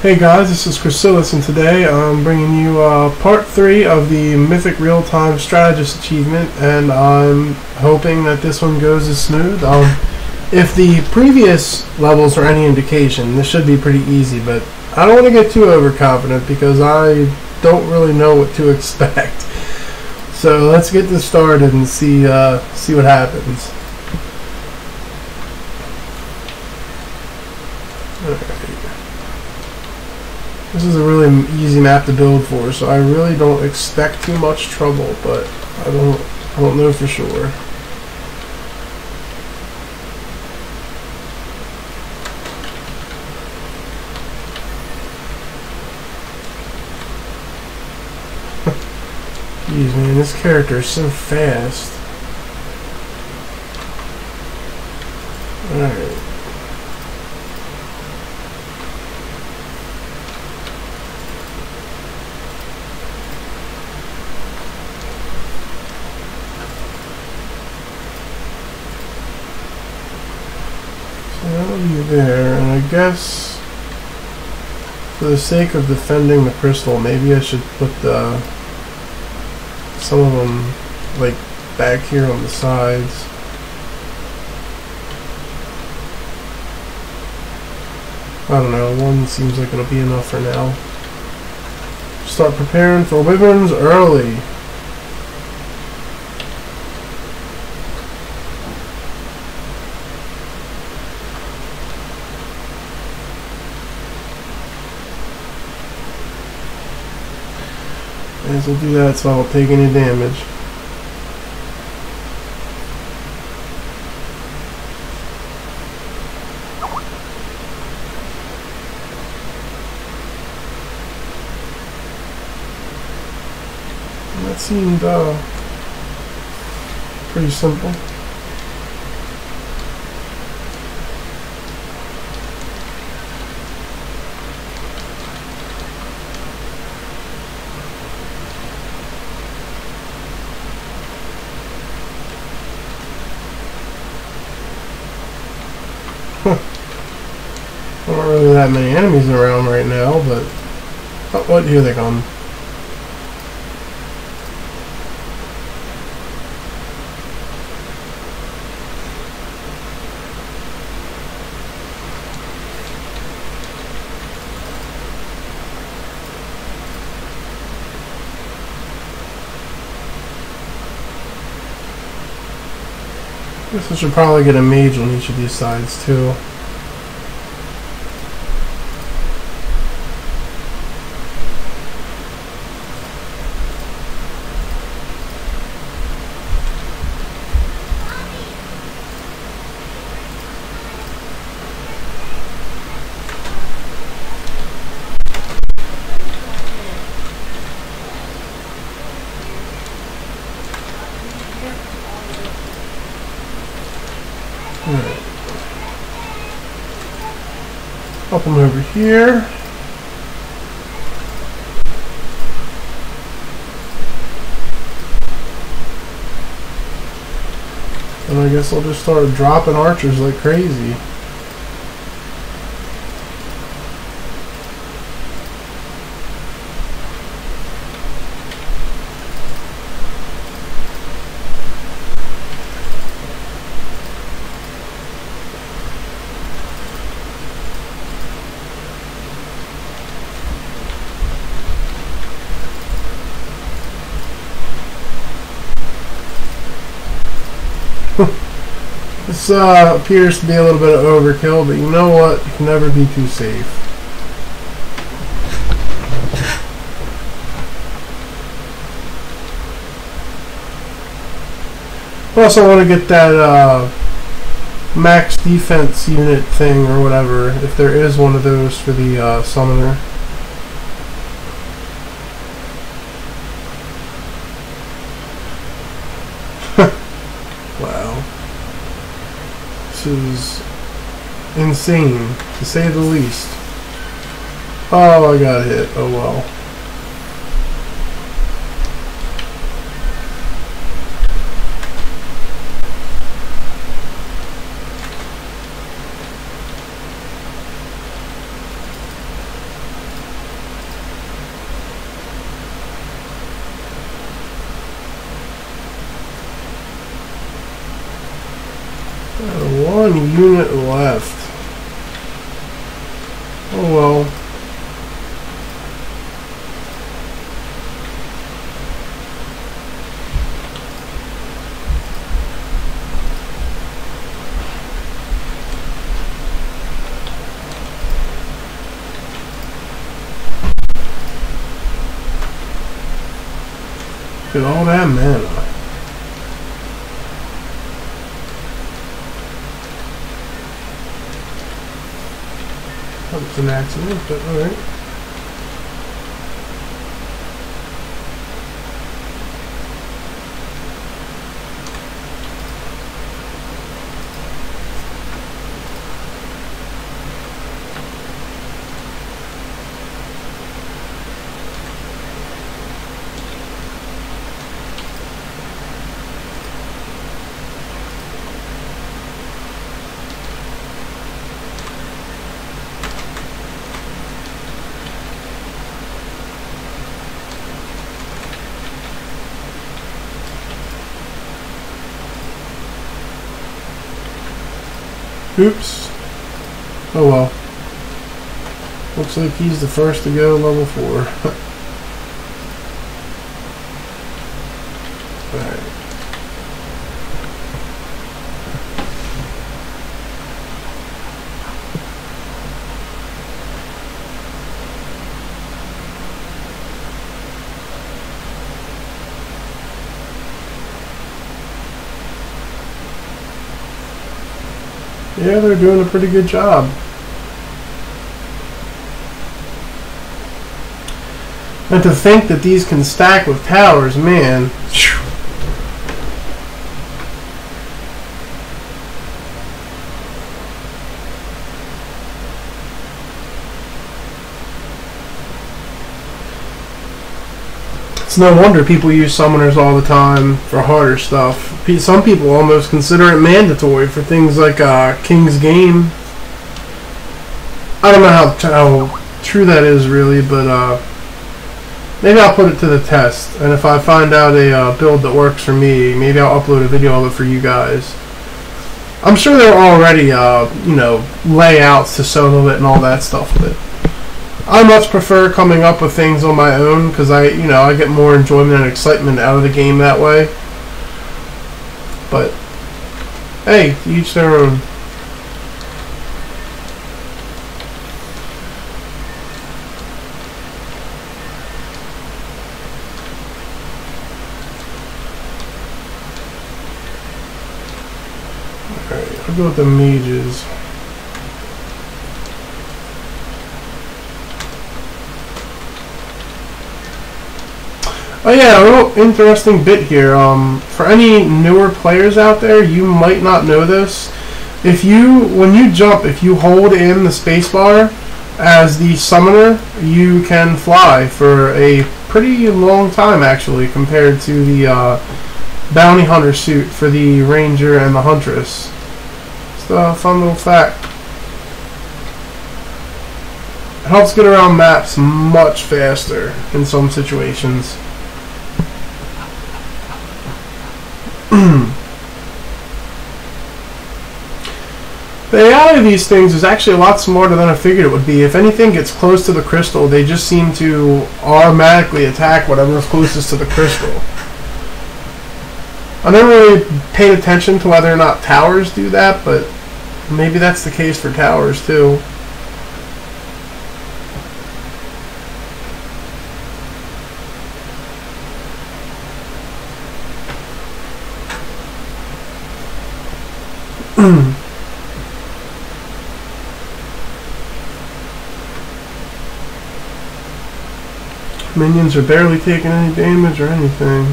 Hey guys, this is Chrasilis, and today I'm bringing you part 3 of the Mythic Real Time Strategist achievement, and I'm hoping that this one goes as smooth. If the previous levels are any indication, this should be pretty easy, but I don't want to get too overconfident because I don't really know what to expect. So let's get this started and see what happens. This is a really easy map to build for, so I really don't expect too much trouble, but I don't know for sure. Jeez, man, this character is so fast. Alright. That'll be there, and I guess for the sake of defending the crystal, maybe I should put some of them like back here on the sides. I don't know, one seems like it'll be enough for now. Start preparing for wyverns early. As we'll do that so I won't take any damage. And that seemed pretty simple. There aren't really that many enemies around right now, but oh, what? Here they come. I guess I should probably get a mage on each of these sides too. Alright. Up them over here. And I guess I'll just start dropping archers like crazy. This appears to be a little bit of overkill, but you know what? You can never be too safe. Plus, I want to get that max defense unit thing or whatever, if there is one of those for the summoner. Wow. This is insane, to say the least. Oh, I got hit. Oh well. one unit left. Oh well. Look at all that mana. That was an accident, but alright. Oops. Oh well. Looks like he's the first to go level 4. Alright. Yeah, they're doing a pretty good job. And to think that these can stack with towers, man. It's no wonder people use summoners all the time for harder stuff. Some people almost consider it mandatory for things like King's Game. I don't know how true that is really, but maybe I'll put it to the test. And if I find out a build that works for me, maybe I'll upload a video of it for you guys. I'm sure there are already, you know, layouts to solo it and all that stuff with it. I much prefer coming up with things on my own because I get more enjoyment and excitement out of the game that way. But hey, to each their own. Alright, I'll go with the mages. Oh yeah, a real interesting bit here. For any newer players out there, you might not know this. When you jump, if you hold in the spacebar as the summoner, you can fly for a pretty long time actually, compared to the bounty hunter suit for the ranger and the huntress. It's a fun little fact. It helps get around maps much faster in some situations. The AI of these things is actually a lot smarter than I figured it would be. If anything gets close to the crystal, they just seem to automatically attack whatever's closest to the crystal. I never really paid attention to whether or not towers do that, but maybe that's the case for towers too. Minions are barely taking any damage or anything.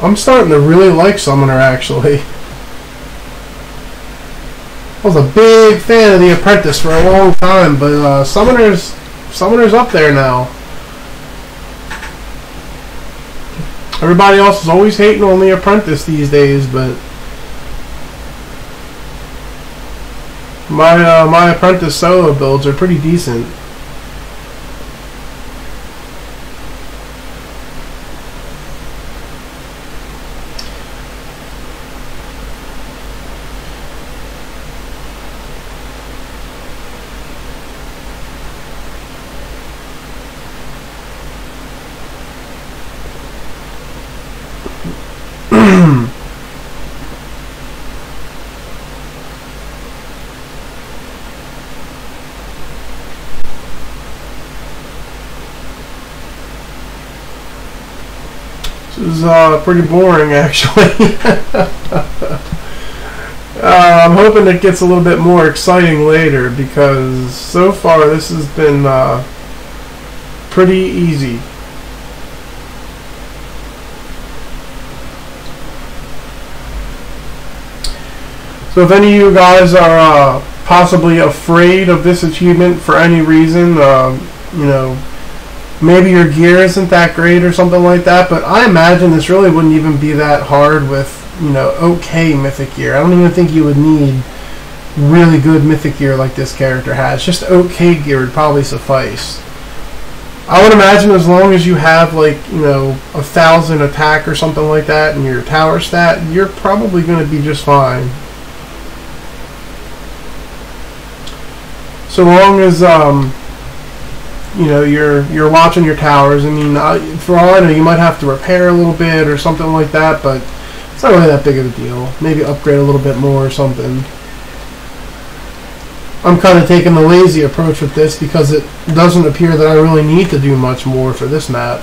I'm starting to really like Summoner actually. I was a big fan of The Apprentice for a long time, but Summoner's up there now. Everybody else is always hating on The Apprentice these days, but my Apprentice solo builds are pretty decent. This is pretty boring, actually. I'm hoping it gets a little bit more exciting later, because so far this has been pretty easy. So if any of you guys are possibly afraid of this achievement for any reason, you know, maybe your gear isn't that great or something like that, but I imagine this really wouldn't even be that hard with, you know, okay mythic gear. I don't even think you would need really good mythic gear like this character has. Just okay gear would probably suffice. I would imagine as long as you have, like, you know, 1,000 attack or something like that in your tower stat, you're probably going to be just fine. So long as you know, you're watching your towers. I mean, for all I know, you might have to repair a little bit or something like that, but it's not really that big of a deal. Maybe upgrade a little bit more or something. I'm kind of taking the lazy approach with this because it doesn't appear that I really need to do much more for this map.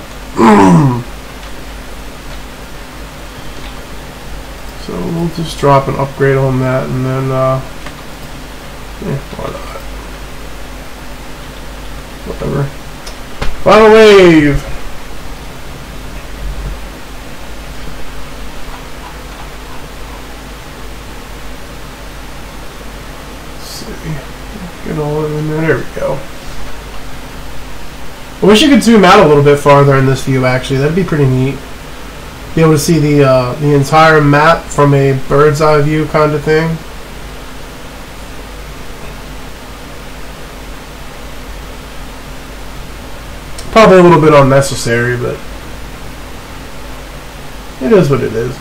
So we'll just drop an upgrade on that, and then yeah, why not? Whatever. Final wave. Let's see. Get all in there. There we go. I wish you could zoom out a little bit farther in this view. Actually, that'd be pretty neat. Be able to see the entire map from a bird's eye view kind of thing. Probably a little bit unnecessary, but it is what it is.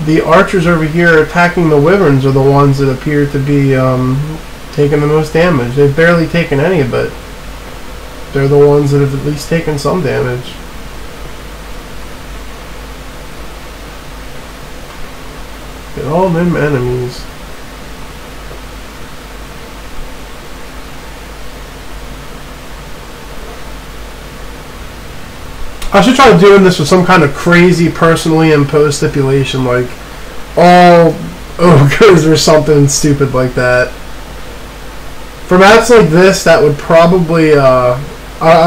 The archers over here attacking the wyverns are the ones that appear to be taking the most damage. They've barely taken any, but they're the ones that have at least taken some damage. Get all them enemies. I should try doing this with some kind of crazy personally imposed stipulation, like all ogres or something stupid like that. For maps like this, that would probably, I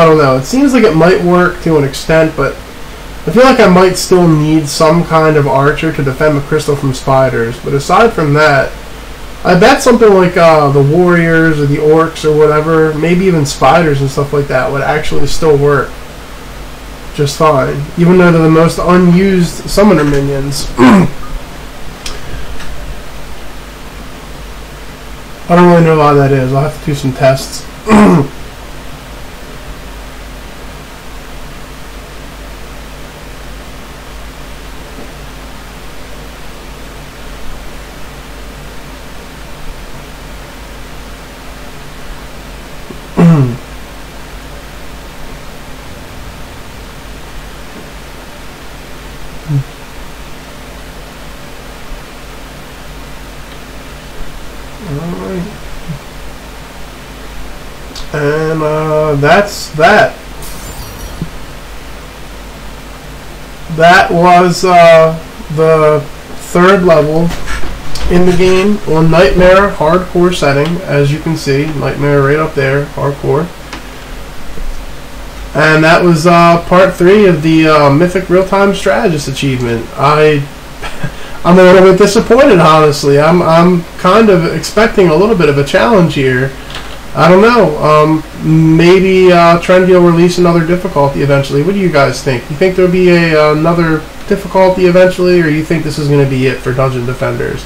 don't know, it seems like it might work to an extent, but I feel like I might still need some kind of archer to defend the crystal from spiders. But aside from that, I bet something like the warriors or the orcs or whatever, maybe even spiders and stuff like that, would actually still work just fine, even though they're the most unused summoner minions. I don't really know why that is. I'll have to do some tests. And that's that. That was the third level in the game on Nightmare Hardcore setting. As you can see, Nightmare right up there, Hardcore. And that was part 3 of the Mythic Real Time Strategist achievement. I'm a little bit disappointed, honestly. I'm kind of expecting a little bit of a challenge here. I don't know. Maybe Trendy will release another difficulty eventually. What do you guys think? You think there'll be another difficulty eventually, or you think this is going to be it for Dungeon Defenders?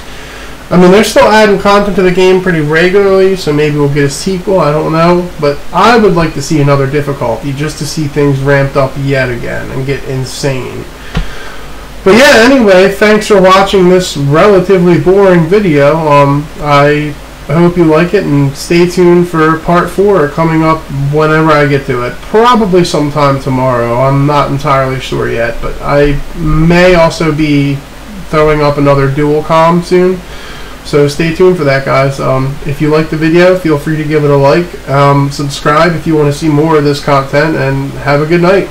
I mean, they're still adding content to the game pretty regularly, so maybe we'll get a sequel. I don't know. But I would like to see another difficulty just to see things ramped up yet again and get insane. But yeah, anyway, thanks for watching this relatively boring video. I I hope you like it, and stay tuned for part 4 coming up whenever I get to it. Probably sometime tomorrow. I'm not entirely sure yet, but I may also be throwing up another dual comm soon. So stay tuned for that, guys. If you like the video, feel free to give it a like. Subscribe if you want to see more of this content, and have a good night.